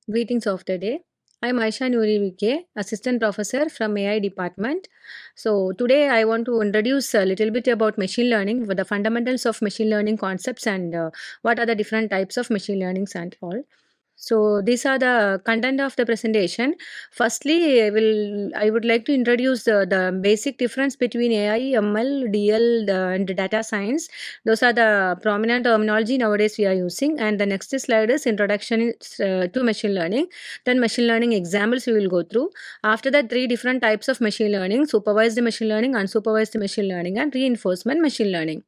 Greetings of the day. I'm Ayisha Noori, Assistant Professor from AI Department. So today I want to introduce a little bit about machine learning, the fundamentals of machine learning concepts, and what are the different types of machine learnings and all. So these are the content of the presentation. Firstly, I would like to introduce the basic difference between AI, ML, DL, and data science. Those are the prominent terminology nowadays we are using. And the next slide is introduction to machine learning. Then machine learning examples we will go through. After that, three different types of machine learning: supervised machine learning, unsupervised machine learning, and reinforcement machine learning.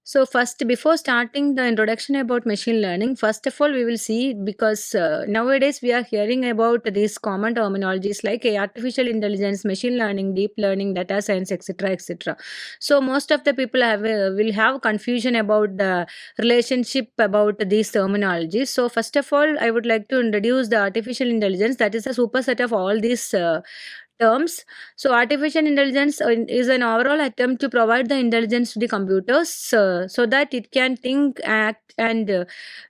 So first, before starting the introduction about machine learning, first of all, we will see, because nowadays we are hearing about these common terminologies like artificial intelligence, machine learning, deep learning, data science, etc., etc. So most of the people will have confusion about the relationship about these terminologies. So first of all, I would like to introduce the artificial intelligence, that is a superset of all these terms. So, artificial intelligence is an overall attempt to provide the intelligence to the computers so that it can think, act, and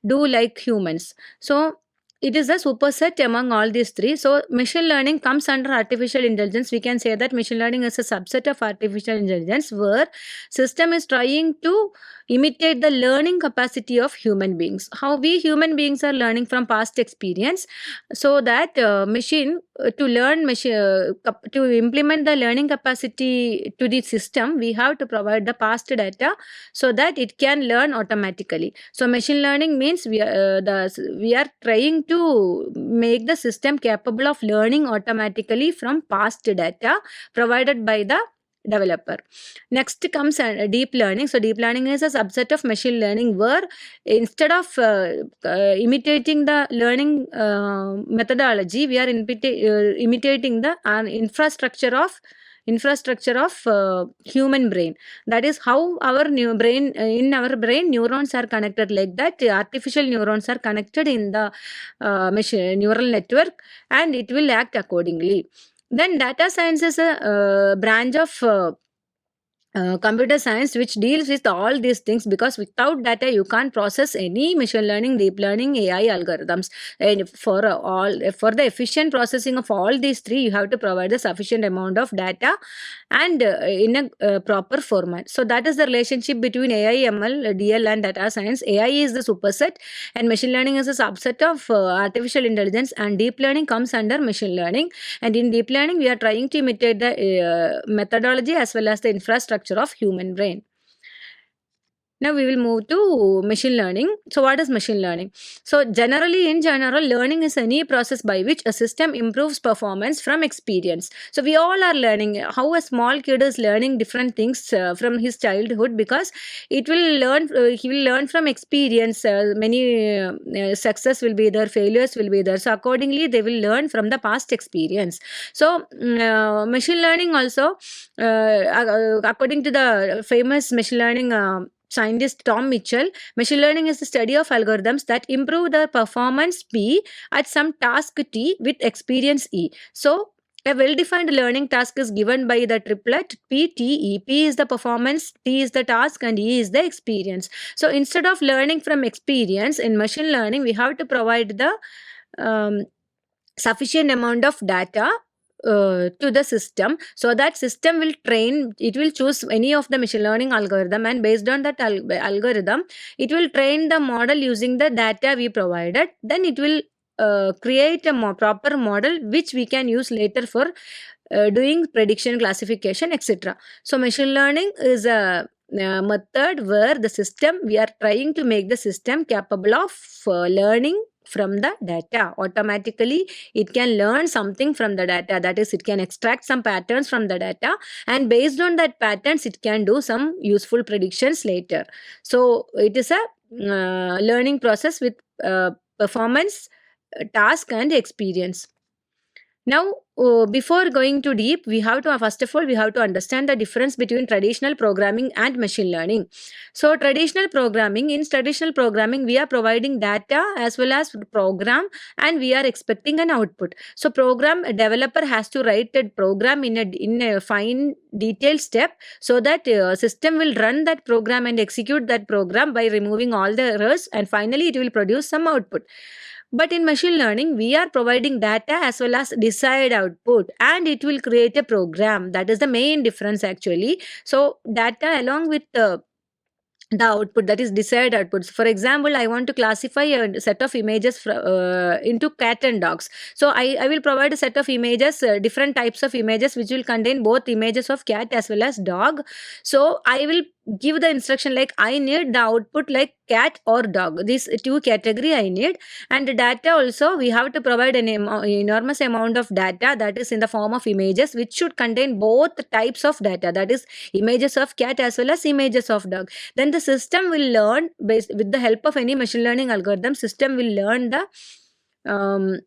do like humans. So, it is a superset among all these three. So, machine learning comes under artificial intelligence. We can say that machine learning is a subset of artificial intelligence where system is trying to imitate the learning capacity of human beings. How we human beings are learning from past experience, so that machine to learn machine to implement the learning capacity to the system, we have to provide the past data so that it can learn automatically. So machine learning means we are trying to make the system capable of learning automatically from past data provided by the developer. Next comes deep learning. So deep learning is a subset of machine learning where instead of imitating the learning methodology, we are imitating the infrastructure of human brain. That is how our new brain in our brain neurons are connected. Like that, artificial neurons are connected in the machine neural network, and it will act accordingly. Then data science is a branch of computer science which deals with all these things, because without data you can't process any machine learning, deep learning, AI algorithms. And for the efficient processing of all these three, you have to provide a sufficient amount of data and in a proper format. So that is the relationship between AI, ML, DL, and data science. AI is the superset and machine learning is a subset of artificial intelligence, and deep learning comes under machine learning. And in deep learning, we are trying to imitate the methodology as well as the infrastructure of human brain. Now we will move to machine learning. So what is machine learning? So generally, in general, learning is any process by which a system improves performance from experience. So we all are learning. How a small kid is learning different things from his childhood, because he will learn from experience. Many success will be there, failures will be there. So accordingly, they will learn from the past experience. So machine learning also, according to the famous machine learning scientist Tom Mitchell, machine learning is the study of algorithms that improve their performance P at some task T with experience E. So, a well-defined learning task is given by the triplet P, T, E. P is the performance, T is the task, and E is the experience. So, instead of learning from experience in machine learning, we have to provide the sufficient amount of data to the system, so that system will train, it will choose any of the machine learning algorithm, and based on that algorithm, it will train the model using the data we provided. Then it will create a proper model which we can use later for doing prediction, classification, etc. So machine learning is a method where the system, we are trying to make the system capable of learning from the data automatically. It can learn something from the data, that is, it can extract some patterns from the data, and based on that patterns, it can do some useful predictions later. So it is a learning process with performance, task, and experience. Now, before going too deep, we have to first of all we have to understand the difference between traditional programming and machine learning. So, traditional programming, we are providing data as well as program, and we are expecting an output. So, program developer has to write a program in a fine detailed step, so that system will run that program and execute that program by removing all the errors, and finally it will produce some output. But in machine learning, we are providing data as well as desired output, and it will create a program. That is the main difference actually. So data along with the output, that is desired outputs. For example, I want to classify a set of images into cat and dogs. So I will provide a set of images, different types of images, which will contain both images of cat as well as dog. So I will give the instruction like I need the output like cat or dog, these two category I need. And the data also, we have to provide an enormous amount of data, that is in the form of images, which should contain both types of data, that is images of cat as well as images of dog. Then the system will learn, based with the help of any machine learning algorithm, system will learn the um,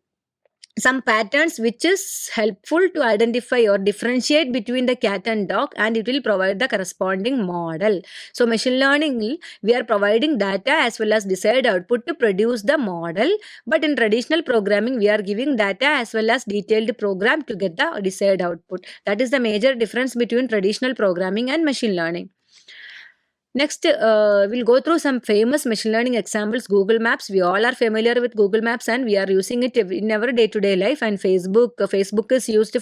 some patterns which is helpful to identify or differentiate between the cat and dog, and it will provide the corresponding model. So machine learning, we are providing data as well as desired output to produce the model, but in traditional programming we are giving data as well as detailed program to get the desired output. That is the major difference between traditional programming and machine learning. Next, we'll go through some famous machine learning examples. Google Maps. We all are familiar with Google Maps, and we are using it in our day-to-day life. And Facebook is used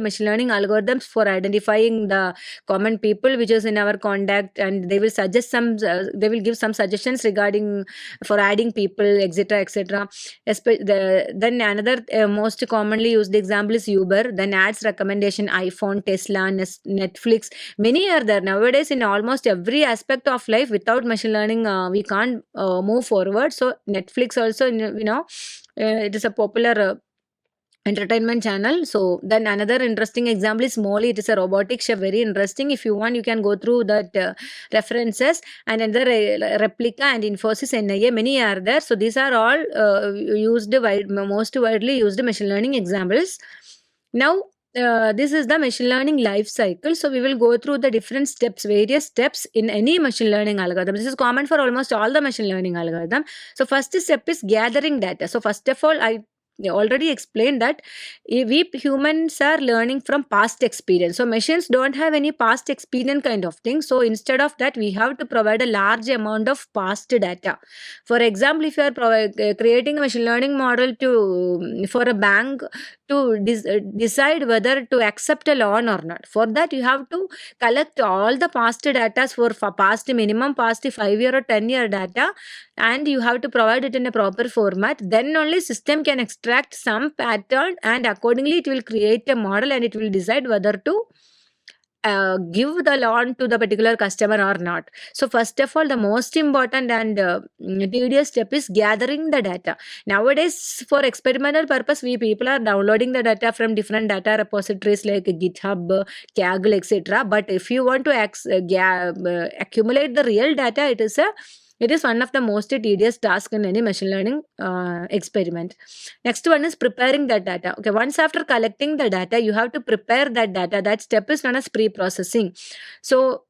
machine learning algorithms for identifying the common people which is in our contact, and they will suggest some. They will give some suggestions regarding for adding people, etc., etc. Then another most commonly used example is Uber. Then ads recommendation, iPhone, Tesla, Netflix. Many are there nowadays in almost every aspect of life. Without machine learning, we can't move forward. So Netflix also, it is a popular entertainment channel. So then another interesting example is Molly. It is a robotic chef, very interesting. If you want, you can go through that references. And another Replica and Infosys NIA, many are there. So these are all most widely used machine learning examples. Now this is the machine learning life cycle. So we will go through the different steps, various steps in any machine learning algorithm. This is common for almost all the machine learning algorithm. So first step is gathering data. So first of all, I already explained that we humans are learning from past experience. So machines don't have any past experience kind of thing. So instead of that, we have to provide a large amount of past data. For example, if you are creating a machine learning model for a bank to decide whether to accept a loan or not, for that you have to collect all the past data for past minimum, past 5-year or 10-year data, and you have to provide it in a proper format. Then only system can extract some pattern, and accordingly it will create a model, and it will decide whether to give the loan to the particular customer or not. So first of all, the most important and tedious step is gathering the data. Nowadays, for experimental purpose, we people are downloading the data from different data repositories like GitHub, Kaggle, etc. But if you want to accumulate the real data, it is one of the most tedious tasks in any machine learning experiment. Next one is preparing the data. Okay, once after collecting the data, you have to prepare that data. That step is known as pre-processing. So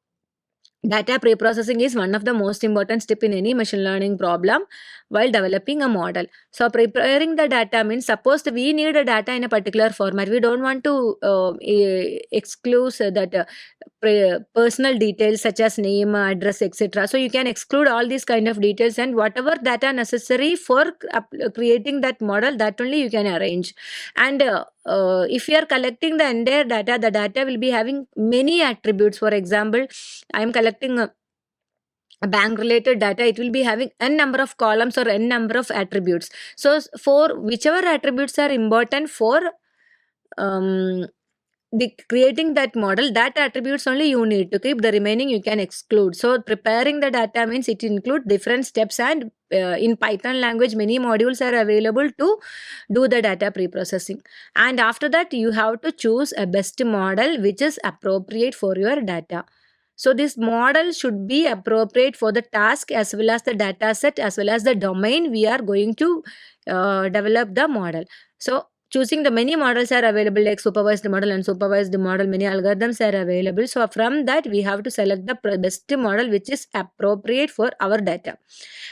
data pre-processing is one of the most important step in any machine learning problem while developing a model. So preparing the data means, suppose we need a data in a particular format. We don't want to exclude that personal details such as name, address, etc. So you can exclude all these kind of details, and whatever data necessary for creating that model, that only you can arrange. And if you are collecting the entire data, the data will be having many attributes. For example, I am collecting a bank related data. It will be having n number of columns or n number of attributes. So for whichever attributes are important for creating that model, that attributes only you need to keep, the remaining you can exclude. So preparing the data means it includes different steps, and in Python language many modules are available to do the data pre-processing. And after that, you have to choose a best model which is appropriate for your data. So this model should be appropriate for the task as well as the data set as well as the domain we are going to develop the model. So choosing the many models are available, like supervised model, unsupervised model, many algorithms are available. So from that, we have to select the best model which is appropriate for our data.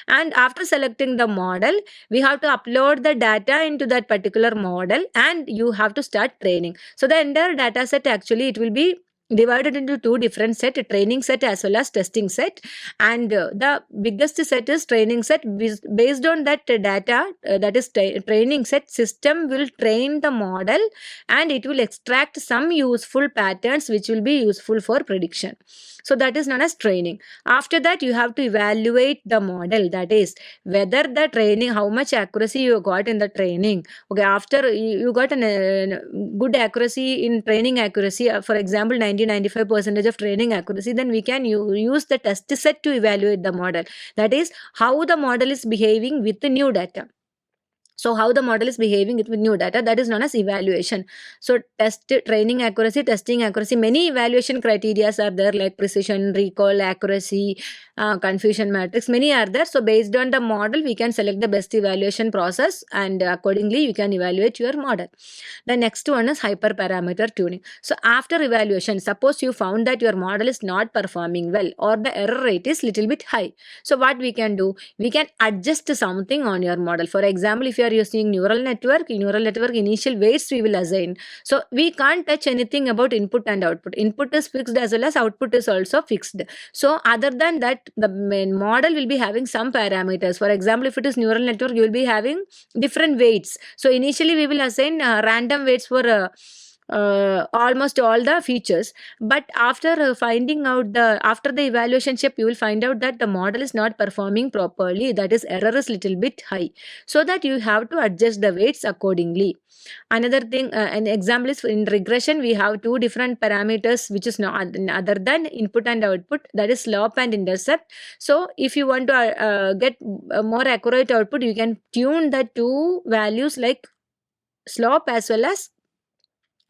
And after selecting the model, we have to upload the data into that particular model, and you have to start training. So the entire data set, actually it will be divided into two different set, training set as well as testing set. And the biggest set is training set. Based on that data, that is training set, system will train the model and it will extract some useful patterns which will be useful for prediction. So that is known as training. After that, you have to evaluate the model, that is whether the training, how much accuracy you got in the training. Okay, after you got a good accuracy in training accuracy, for example 90-95% of training accuracy, then we can use the test set to evaluate the model, that is how the model is behaving with the new data. So how the model is behaving with new data, that is known as evaluation. So training accuracy, testing accuracy, many evaluation criteria are there, like precision, recall, accuracy, confusion matrix, many are there. So based on the model, we can select the best evaluation process, and accordingly you can evaluate your model. The next one is hyperparameter tuning. So after evaluation, suppose you found that your model is not performing well or the error rate is little bit high. So what we can do? We can adjust something on your model. For example, if you are using neural network initial weights we will assign. So we can't touch anything about input and output. Input is fixed as well as output is also fixed. So other than that, the main model will be having some parameters. For example, if it is neural network, you will be having different weights. So initially we will assign random weights for almost all the features, but after finding out after the evaluation step, you will find out that the model is not performing properly, that is error is little bit high, so that you have to adjust the weights accordingly. Another thing, an example is in regression, we have two different parameters which is not other than input and output, that is slope and intercept. So if you want to get a more accurate output, you can tune the two values like slope as well as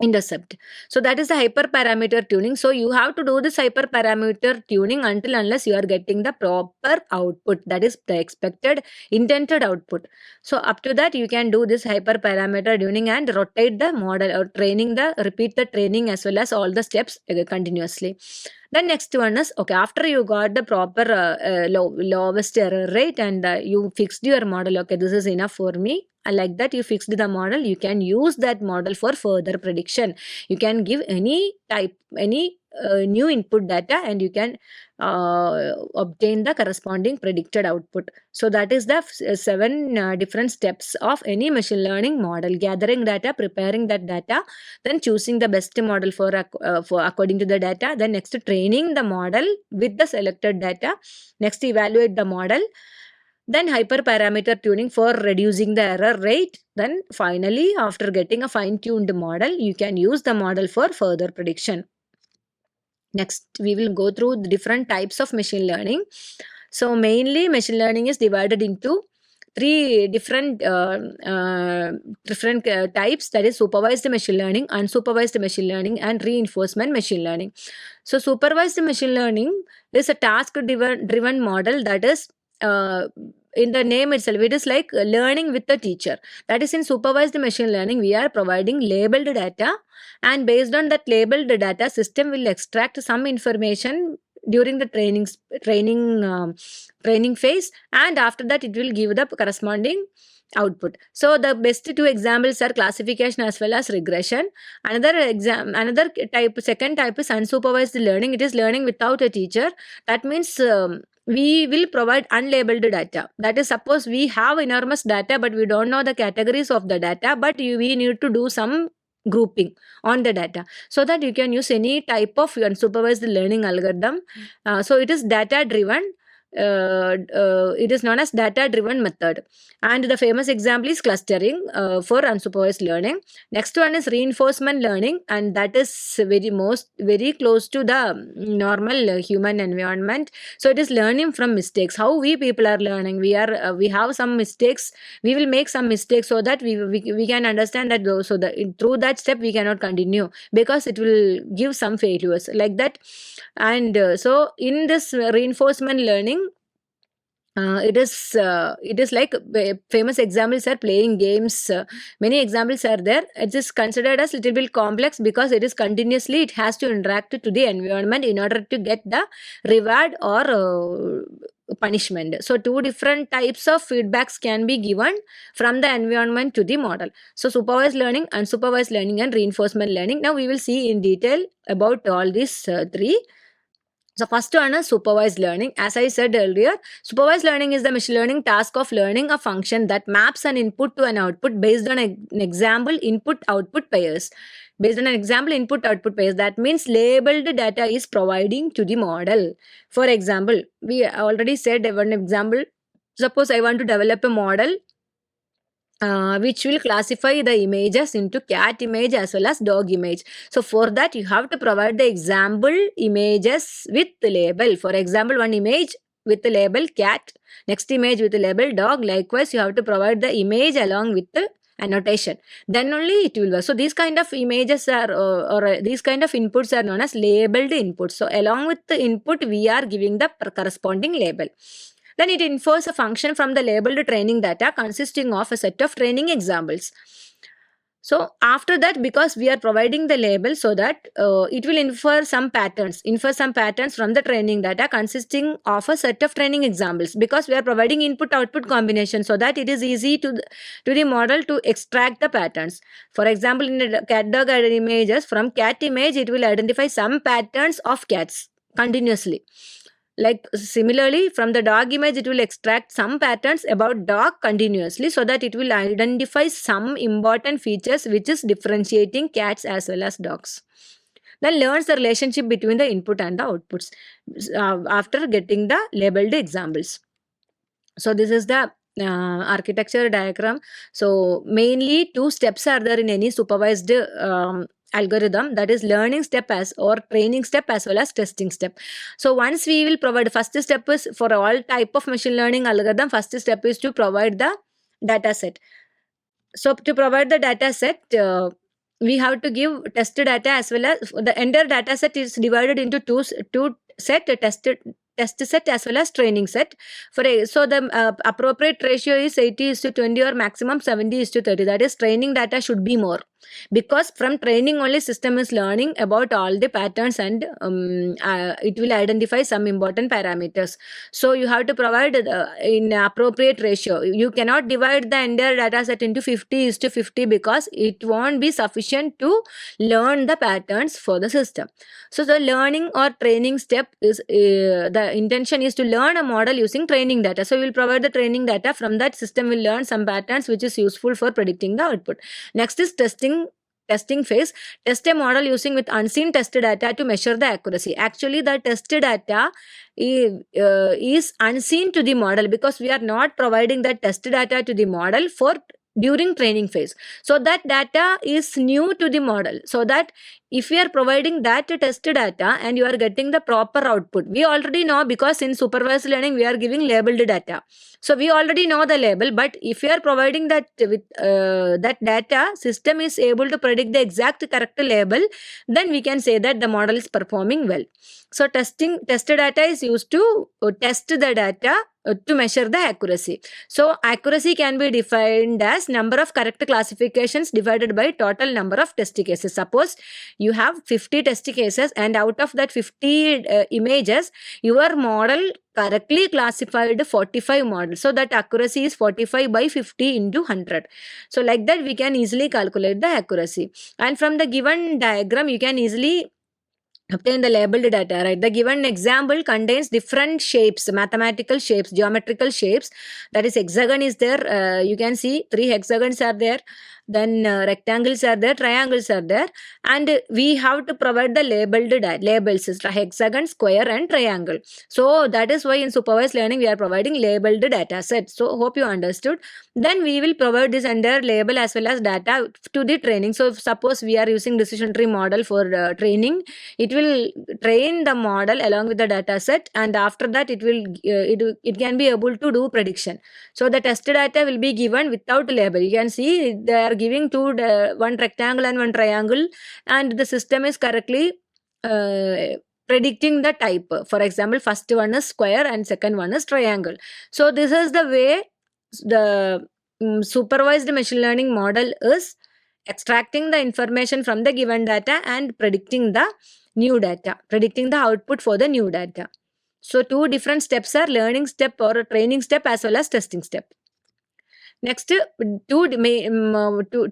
intercept. So that is the hyperparameter tuning. So you have to do this hyperparameter tuning until unless you are getting the proper output, that is the expected intended output. So up to that you can do this hyperparameter tuning and rotate the model or repeat the training as well as all the steps continuously. The next one is, okay, after you got the proper lowest error rate and you fixed your model, okay, this is enough for me. Like that, you fixed the model, you can use that model for further prediction. You can give any type, any new input data, and you can obtain the corresponding predicted output. So that is the 7 different steps of any machine learning model: gathering data, preparing that data, then choosing the best model for according to the data, then next training the model with the selected data, next evaluate the model, then hyperparameter tuning for reducing the error rate. Then finally, after getting a fine-tuned model, you can use the model for further prediction. Next, we will go through the different types of machine learning. So mainly machine learning is divided into 3 different types, that is supervised machine learning, unsupervised machine learning, and reinforcement machine learning. So supervised machine learning is a task driven model, that is in the name itself, it is like learning with the teacher. That is, in supervised machine learning, we are providing labeled data, and based on that labeled data, system will extract some information during the training phase, and after that it will give the corresponding output. So the best 2 examples are classification as well as regression. Another type, second type is unsupervised learning. It is learning without a teacher. That means we will provide unlabeled data. That is, suppose we have enormous data but we don't know the categories of the data, but we need to do some grouping on the data, so that you can use any type of unsupervised learning algorithm. So it is data driven. It is known as data driven method, and the famous example is clustering for unsupervised learning. Next one is reinforcement learning, and that is very close to the normal human environment. So it is learning from mistakes. How we people are learning, we have some mistakes, we will make some mistakes, so that we can understand that, so that through that step we cannot continue because it will give some failures like that. And so in this reinforcement learning, it is like famous examples are playing games. Many examples are there. It is considered as little bit complex because it is continuously, it has to interact to the environment in order to get the reward or punishment. So two different types of feedbacks can be given from the environment to the model. So supervised learning, unsupervised learning, and reinforcement learning. Now we will see in detail about all these three. So first one is supervised learning. As I said earlier, supervised learning is the machine learning task of learning a function that maps an input to an output based on an example input-output pairs. Based on an example input-output pairs, that means labeled data is providing to the model. For example, we already said one example. Suppose I want to develop a model which will classify the images into cat image as well as dog image. So for that, you have to provide the example images with the label. For example, one image with the label cat, next image with the label dog. Likewise, you have to provide the image along with the annotation. Then only it will work. So these kind of images are or these kind of inputs are known as labeled inputs. So along with the input, we are giving the corresponding label. Then it infers a function from the labeled training data consisting of a set of training examples. So after that, because we are providing the label, so that it will infer some patterns from the training data consisting of a set of training examples, because we are providing input-output combination, so that it is easy to the model to extract the patterns. For example, in the cat dog images, from cat image, it will identify some patterns of cats continuously. Like similarly, from the dog image, it will extract some patterns about dog continuously, so that it will identify some important features which is differentiating cats as well as dogs. Then learns the relationship between the input and the outputs after getting the labeled examples. So this is the architecture diagram. So mainly two steps are there in any supervised algorithm, that is learning step as or training step as well as testing step. So once we will provide, first step is for all type of machine learning algorithm, first step is to provide the data set. So to provide the data set, we have to give test data as well as the entire data set is divided into two set, test set as well as training set. So the appropriate ratio is 80:20 or maximum 70:30. That is, training data should be more, because from training only system is learning about all the patterns, and it will identify some important parameters. So you have to provide in appropriate ratio. You cannot divide the entire data set into 50:50, because it won't be sufficient to learn the patterns for the system. So the learning or training step is the intention is to learn a model using training data. So we will provide the training data. From that, system will learn some patterns which is useful for predicting the output. Next is testing phase. Test a model using with unseen test data to measure the accuracy. Actually, the test data is unseen to the model, because we are not providing the test data to the model for during training phase. So that data is new to the model, so that if we are providing that test data and you are getting the proper output, we already know, because in supervised learning we are giving labeled data. So we already know the label, but if you are providing that with that data, system is able to predict the exact correct label, then we can say that the model is performing well. So test data is used to test the data to measure the accuracy. So accuracy can be defined as number of correct classifications divided by total number of test cases. Suppose you have 50 test cases, and out of that 50 images, your model correctly classified 45 models. So that accuracy is 45 by 50 into 100. So like that, we can easily calculate the accuracy. And from the given diagram, you can easily obtain the labeled data, right? The given example contains different shapes, mathematical shapes, geometrical shapes. That is, hexagon is there. You can see 3 hexagons are there. Then rectangles are there, triangles are there, and we have to provide the labeled labels, hexagon, square, and triangle. So that is why in supervised learning we are providing labeled data set. So hope you understood. Then we will provide this entire label as well as data to the training. So if suppose we are using decision tree model for training, it will train the model along with the data set, and after that it will it can be able to do prediction. So the test data will be given without label. You can see they are giving one rectangle and one triangle, and the system is correctly predicting the type. For example, first one is square and second one is triangle. So this is the way the supervised machine learning model is extracting the information from the given data and predicting the new data, predicting the output for the new data. So two different steps are learning step or training step as well as testing step. Next, two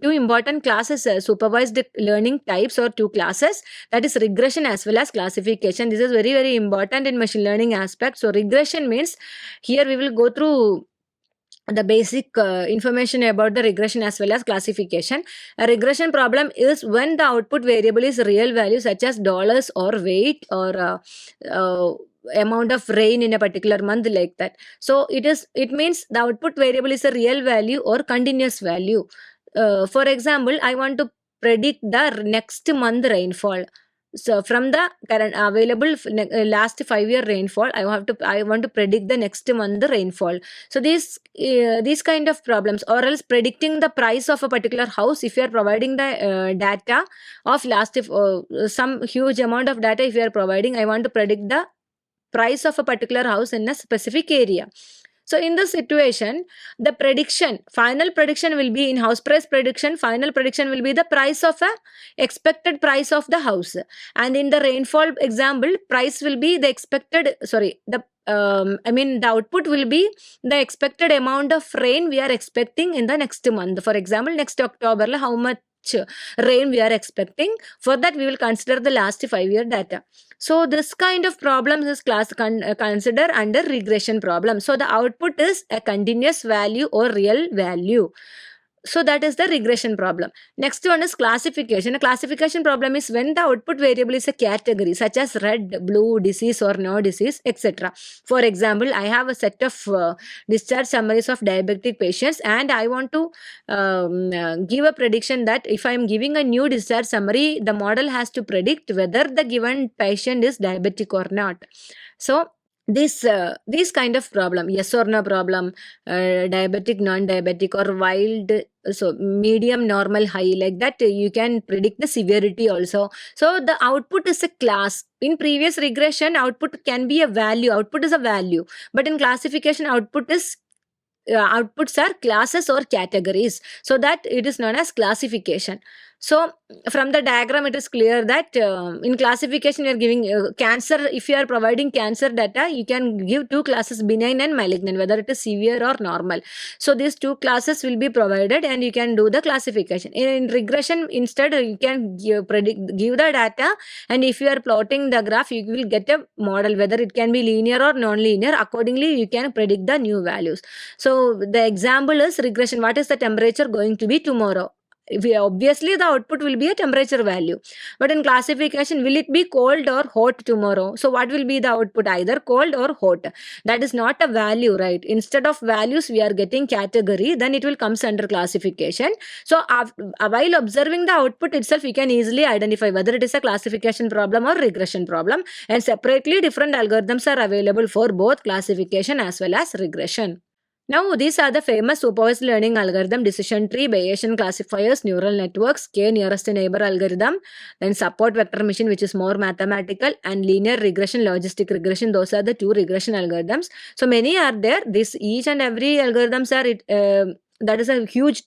important classes, supervised learning types or two classes, that is regression as well as classification. This is very, very important in machine learning aspect. So regression means here we will go through the basic information about the regression as well as classification. A regression problem is when the output variable is real value such as dollars or weight or amount of rain in a particular month, like that. So it means the output variable is a real value or continuous value. For example, I want to predict the next month rainfall. So from the current available last 5-year rainfall, I want to predict the next month rainfall. So these kind of problems, or else predicting the price of a particular house, if you are providing the data of last, if some huge amount of data if you are providing, I want to predict the price of a particular house in a specific area. So in this situation, the final prediction will be in house price prediction, final prediction will be the price of a expected price of the house. And in the rainfall example, price will be the expected, the output will be the expected amount of rain we are expecting in the next month. For example, next October, how much rain we are expecting. For that, we will consider the last 5-year data. So this kind of problems is considered under regression problem. So the output is a continuous value or real value. So that is the regression problem. Next one is classification. A classification problem is when the output variable is a category such as red, blue, disease or no disease, etc. For example, I have a set of discharge summaries of diabetic patients and I want to give a prediction that if I am giving a new discharge summary, the model has to predict whether the given patient is diabetic or not. So this kind of problem, yes or no problem, diabetic, non-diabetic or wild, so medium, normal, high, like that, you can predict the severity also. So the output is a class. In previous regression, output can be a value, output is a value, but in classification, outputs are classes or categories, so that it is known as classification. So from the diagram, it is clear that in classification, you are giving cancer. If you are providing cancer data, you can give two classes, benign and malignant, whether it is severe or normal. So these two classes will be provided and you can do the classification. In regression, instead, you can give the data, and if you are plotting the graph, you will get a model, whether it can be linear or non-linear. Accordingly, you can predict the new values. So the example is regression. What is the temperature going to be tomorrow? Obviously the output will be a temperature value, but in classification, will it be cold or hot tomorrow? So what will be the output? Either cold or hot. That is not a value, right? Instead of values, we are getting category, then it will comes under classification. So while observing the output itself, we can easily identify whether it is a classification problem or regression problem, and separately different algorithms are available for both classification as well as regression. Now, these are the famous supervised learning algorithm: decision tree, Bayesian classifiers, neural networks, k-nearest neighbor algorithm, then support vector machine, which is more mathematical, and linear regression, logistic regression. Those are the two regression algorithms. So many are there. Each and every algorithms are that is a huge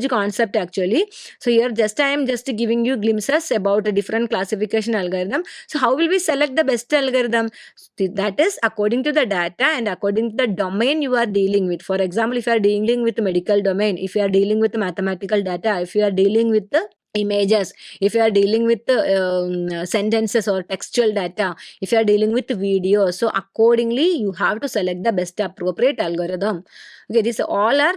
concept actually. So here I am just giving you glimpses about a different classification algorithm. So how will we select the best algorithm? That is according to the data and according to the domain you are dealing with. For example, if you are dealing with the medical domain, if you are dealing with the mathematical data, if you are dealing with the images, if you are dealing with the sentences or textual data, if you are dealing with video, so accordingly you have to select the best appropriate algorithm. Okay, these all are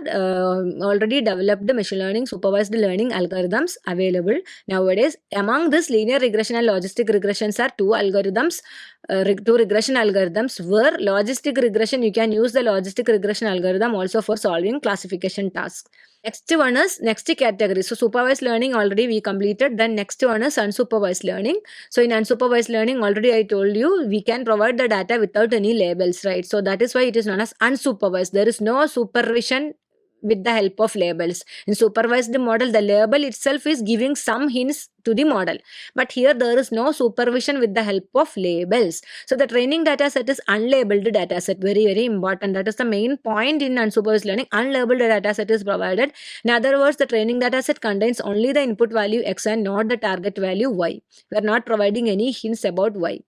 already developed machine learning supervised learning algorithms available nowadays. Among this, linear regression and logistic regressions are two algorithms, two regression algorithms, where logistic regression, you can use the logistic regression algorithm also for solving classification tasks. Next category. So supervised learning already we completed. Then next one is unsupervised learning. So in unsupervised learning, already I told you, we can provide the data without any labels, right? So that is why it is known as unsupervised. There is no supervision with the help of labels. In supervised model, the label itself is giving some hints to the model. But here there is no supervision with the help of labels. So the training data set is unlabeled data set. Very, very important. That is the main point in unsupervised learning. Unlabeled data set is provided. In other words, the training data set contains only the input value X and not the target value Y. We are not providing any hints about Y.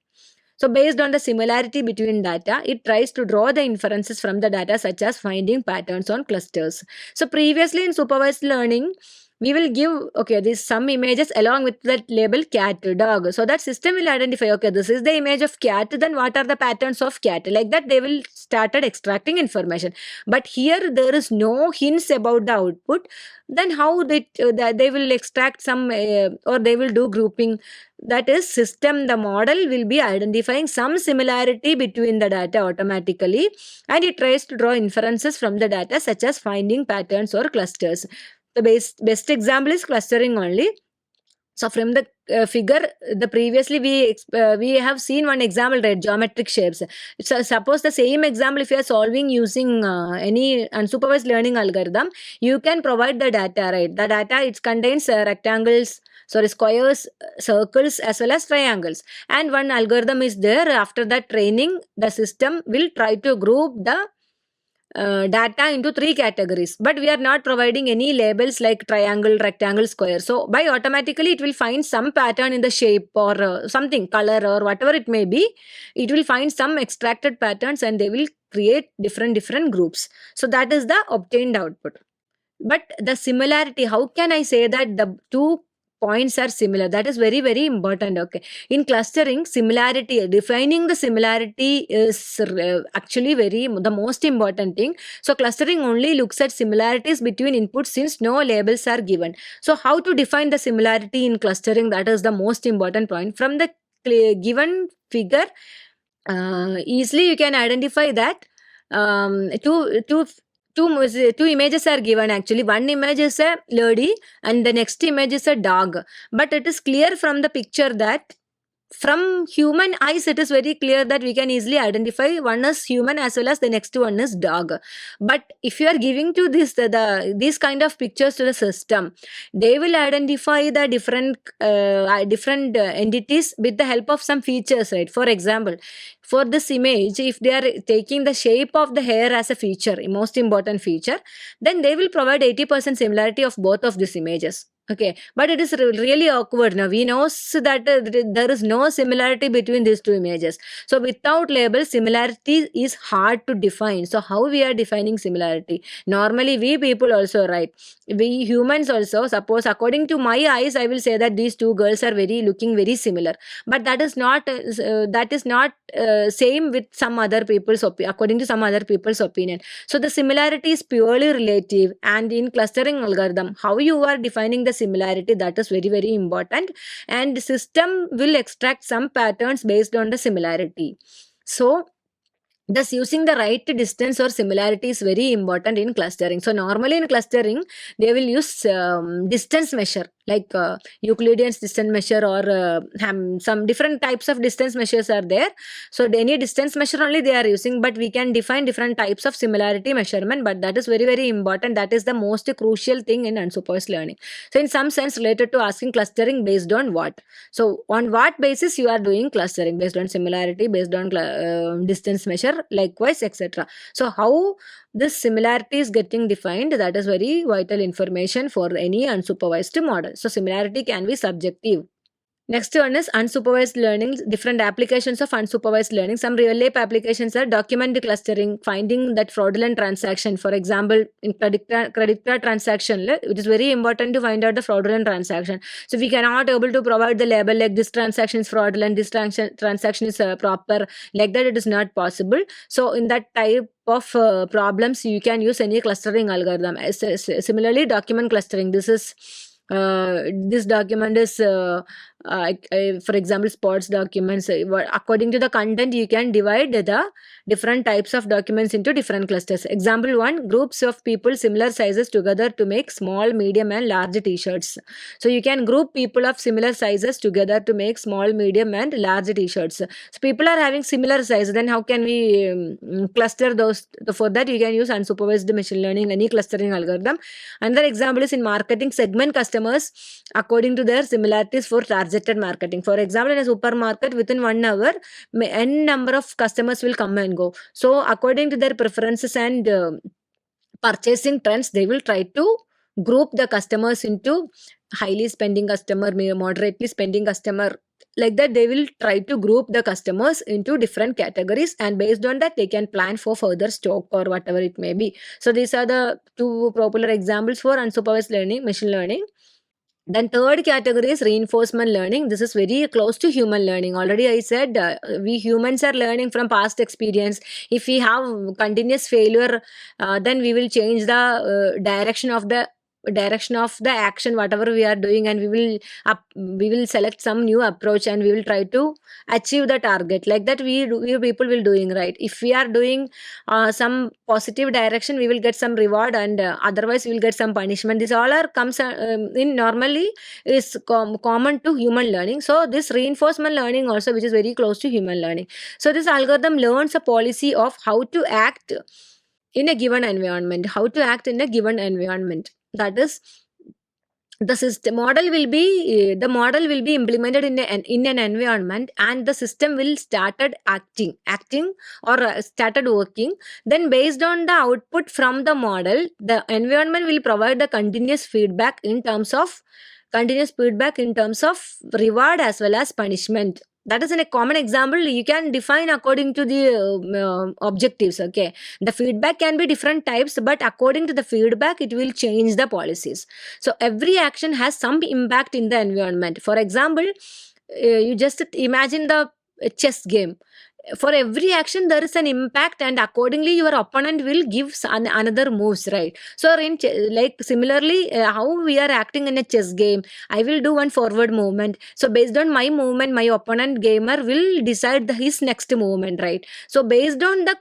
So based on the similarity between data, it tries to draw the inferences from the data, such as finding patterns on clusters. So previously in supervised learning, we will give, okay, these some images along with that label cat, dog. So that system will identify, okay, this is the image of cat, then what are the patterns of cat? Like that, they will started extracting information. But here there is no hints about the output. Then how they will extract some or they will do grouping? That is, system, the model will be identifying some similarity between the data automatically, and it tries to draw inferences from the data, such as finding patterns or clusters. The best example is clustering only. So from the figure, the previously we have seen one example, right? Geometric shapes. So suppose the same example, if you are solving using any unsupervised learning algorithm, you can provide the data, right? The data, it contains rectangles, sorry, squares, circles, as well as triangles. And one algorithm is there. After that training, the system will try to group the data into three categories, but we are not providing any labels like triangle, rectangle, square. So by automatically it will find some pattern in the shape or something, color or whatever it may be. It will find some extracted patterns and they will create different groups. So that is the obtained output. But the similarity, how can I say that the two points are similar? That is very important. Okay, in clustering, similarity, defining the similarity is actually the most important thing. So clustering only looks at similarities between inputs, since no labels are given. So how to define the similarity in clustering? That is the most important point. From the given figure, easily you can identify that two images are given. Actually, one image is a lady and the next image is a dog. But it is clear from the picture that from human eyes, it is very clear that we can easily identify one is human as well as the next one is dog. But if you are giving to these kind of pictures to the system, they will identify the different entities with the help of some features, right? For example, for this image, if they are taking the shape of the hair as a feature, most important feature, then they will provide 80% similarity of both of these images. Okay, but it is really awkward. Now we know that there is no similarity between these two images. So without label, similarity is hard to define. So how we are defining similarity? Normally we people also, right? We humans also, suppose according to my eyes, I will say that these two girls are looking very similar. But that is not same with some other people's according to some other people's opinion. So the similarity is purely relative, and in clustering algorithm, how you are defining the similarity, that is very important, and the system will extract some patterns based on the similarity. So thus, using the right distance or similarity is very important in clustering. So normally in clustering, they will use distance measure, like Euclidean distance measure, or some different types of distance measures are there. So any distance measure only they are using, but we can define different types of similarity measurement. But that is very important. That is the most crucial thing in unsupervised learning. So in some sense, related to asking clustering based on what. So on what basis you are doing clustering? Based on similarity, based on distance measure, likewise, etc. So how this similarity is getting defined, that is very vital information for any unsupervised model. So similarity can be subjective. Next one is unsupervised learning, different applications of unsupervised learning. Some real-life applications are document clustering, finding that fraudulent transaction. For example, in credit card transaction, it is very important to find out the fraudulent transaction. So we cannot able to provide the label like this transaction is fraudulent, this transaction is proper, like that it is not possible. So in that type of problems, you can use any clustering algorithm. Similarly, document clustering, this document is for example, sports documents. According to the content, you can divide the different types of documents into different clusters. Example 1, groups of people similar sizes together to make small, medium and large t-shirts. So you can group people of similar sizes together to make small, medium and large t-shirts. So people are having similar size, then how can we cluster those? For that, you can use unsupervised machine learning, any clustering algorithm. Another example is in marketing, segment customers according to their similarities for targeted marketing. For example, in a supermarket, within 1 hour, n number of customers will come and go. So according to their preferences and purchasing trends, they will try to group the customers into highly spending customer, moderately spending customer, like that they will try to group the customers into different categories, and based on that they can plan for further stock or whatever it may be. So these are the two popular examples for unsupervised learning, machine learning. Then third category is reinforcement learning. This is very close to human learning. Already I said we humans are learning from past experience. If we have continuous failure, then we will change the direction of the action whatever we are doing, and we will select some new approach, and we will try to achieve the target. Like that we people will doing, right? If we are doing some positive direction, we will get some reward, and otherwise we will get some punishment. This all are comes in normally is common to human learning. So this reinforcement learning also, which is very close to human learning. So this algorithm learns a policy of how to act in a given environment, that is, the system model will be the model will be implemented in an environment, and the system will started acting or started working. Then based on the output from the model, the environment will provide the continuous feedback in terms of reward as well as punishment. That is in a common example you can define according to the objectives. Okay, the feedback can be different types, but according to the feedback it will change the policies. So every action has some impact in the environment. For example, you just imagine the chess game. For every action there is an impact, and accordingly your opponent will give another moves, right? So like similarly, how we are acting in a chess game, I will do one forward movement. So based on my movement, my opponent gamer will decide his next movement, right? So based on the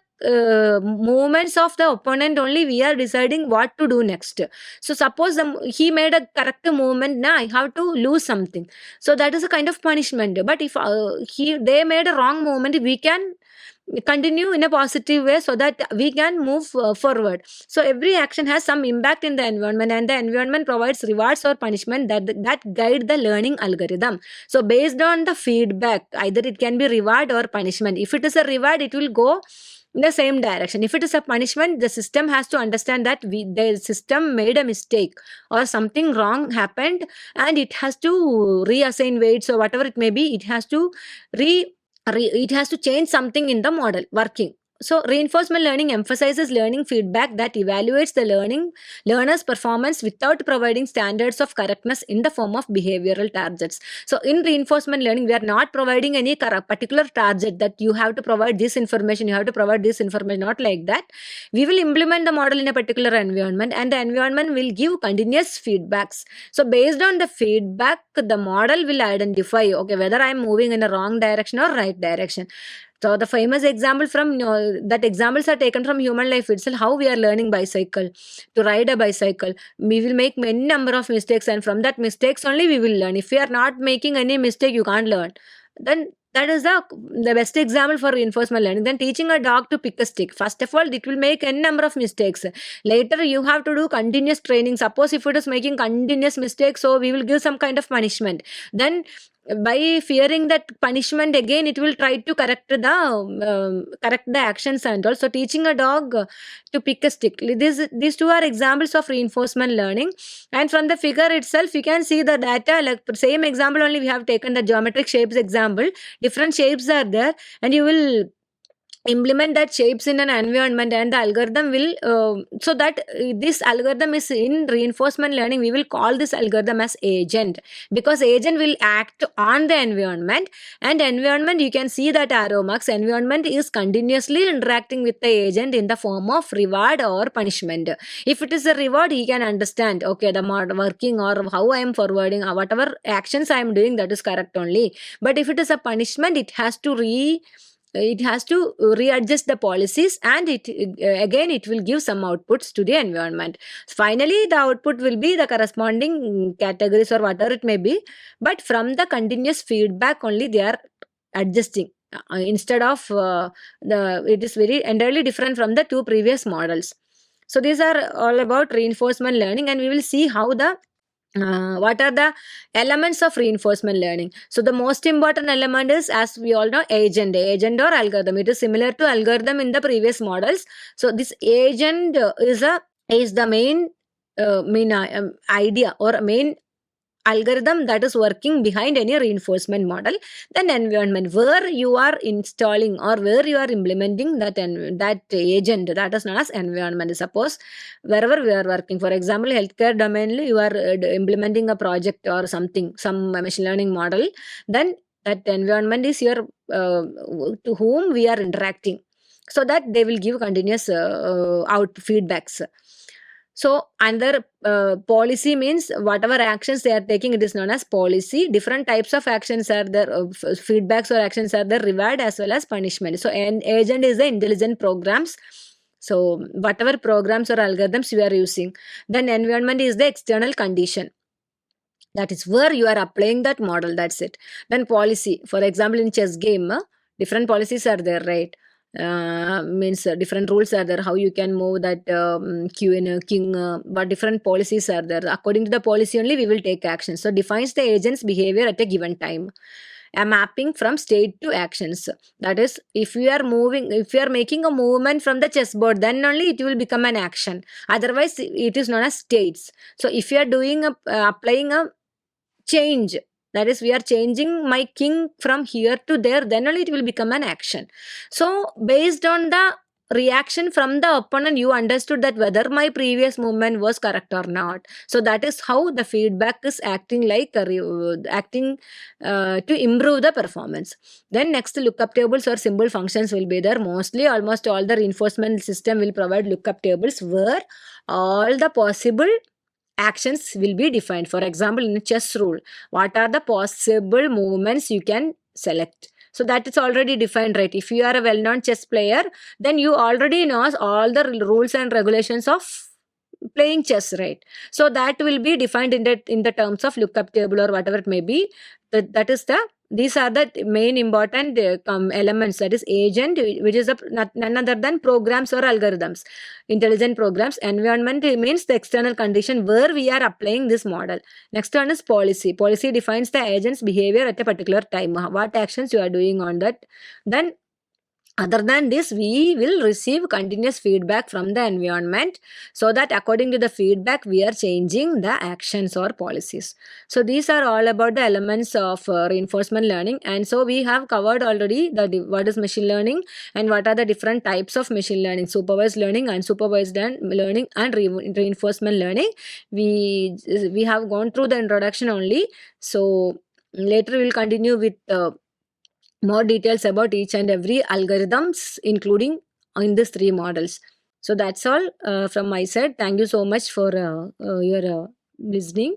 movements of the opponent only, we are deciding what to do next. So suppose he made a correct movement, now I have to lose something. So that is a kind of punishment. But if they made a wrong movement, we can continue in a positive way so that we can move forward. So every action has some impact in the environment, and the environment provides rewards or punishment that guide the learning algorithm. So based on the feedback, either it can be reward or punishment. If it is a reward, it will go in the same direction. If it is a punishment, the system has to understand that the system made a mistake or something wrong happened, and it has to reassign weights or whatever it may be. It has to it has to change something in the model working. So reinforcement learning emphasizes learning feedback that evaluates the learner's performance without providing standards of correctness in the form of behavioral targets. So in reinforcement learning, we are not providing any particular target that you have to provide this information, not like that. We will implement the model in a particular environment, and the environment will give continuous feedbacks. So based on the feedback, the model will identify, okay, whether I am moving in a wrong direction or right direction. So the famous example from that examples are taken from human life itself. How we are learning to ride a bicycle, we will make many number of mistakes, and from that mistakes only we will learn. If we are not making any mistake, you can't learn. Then that is the best example for reinforcement learning. Then teaching a dog to pick a stick. First of all, it will make n number of mistakes. Later, you have to do continuous training. Suppose if it is making continuous mistakes, so we will give some kind of punishment. Then by fearing that punishment, again it will try to correct the actions. And also teaching a dog to pick a stick, these two are examples of reinforcement learning. And from the figure itself you can see the data, like same example only we have taken the geometric shapes example. Different shapes are there, and you will implement that shapes in an environment, and the algorithm will so that this algorithm is in reinforcement learning, we will call this algorithm as agent, because agent will act on the environment. And environment, you can see that arrow marks, environment is continuously interacting with the agent in the form of reward or punishment. If it is a reward, he can understand, okay, the working or how I am forwarding or whatever actions I am doing, that is correct only. But if it is a punishment, it has to readjust the policies, and it will give some outputs to the environment. Finally, the output will be the corresponding categories or whatever it may be, but from the continuous feedback only they are adjusting. Instead of it is very entirely different from the two previous models. So these are all about reinforcement learning, and we will see how what are the elements of reinforcement learning. So the most important element is, as we all know, agent or algorithm. It is similar to algorithm in the previous models. So this agent is the main idea or main algorithm that is working behind any reinforcement model. Then environment, where you are installing or where you are implementing that agent, that is known as environment. Suppose wherever we are working, for example, healthcare domain, you are implementing a project or something, some machine learning model, then that environment is your to whom we are interacting, so that they will give continuous out feedbacks. So under policy means whatever actions they are taking, it is known as policy. Different types of actions are there, feedbacks or actions are there, reward as well as punishment. So an agent is the intelligent programs. So whatever programs or algorithms you are using, then environment is the external condition. That is where you are applying that model. That's it. Then policy, for example, in chess game, different policies are there, right? Means different rules are there, how you can move that queen, king, but different policies are there. According to the policy only, we will take action. So defines the agent's behavior at a given time. A mapping from state to actions. That is, if you are making a movement from the chessboard, then only it will become an action. Otherwise, it is known as states. So if you are doing applying a change, that is, we are changing my king from here to there, then only it will become an action. So based on the reaction from the opponent, you understood that whether my previous movement was correct or not. So that is how the feedback is acting like acting to improve the performance. Then next, lookup tables or symbol functions will be there. Mostly almost all the reinforcement system will provide lookup tables where all the possible actions will be defined. For example, in chess rule, what are the possible movements you can select? So that is already defined, right? If you are a well-known chess player, then you already know all the rules and regulations of playing chess, right? So that will be defined in the terms of lookup table or whatever it may be. That is these are the main important elements. That is agent, which is none other than programs or algorithms, intelligent programs. Environment means the external condition where we are applying this model. Next one is policy. Policy defines the agent's behavior at a particular time, what actions you are doing on that. Then other than this, we will receive continuous feedback from the environment, so that according to the feedback, we are changing the actions or policies. So these are all about the elements of reinforcement learning. And so we have covered already what is machine learning and what are the different types of machine learning: supervised learning, unsupervised learning, and reinforcement learning. We have gone through the introduction only. So later we will continue with more details about each and every algorithms, including in these three models. So that's all from my side. Thank you so much for your listening.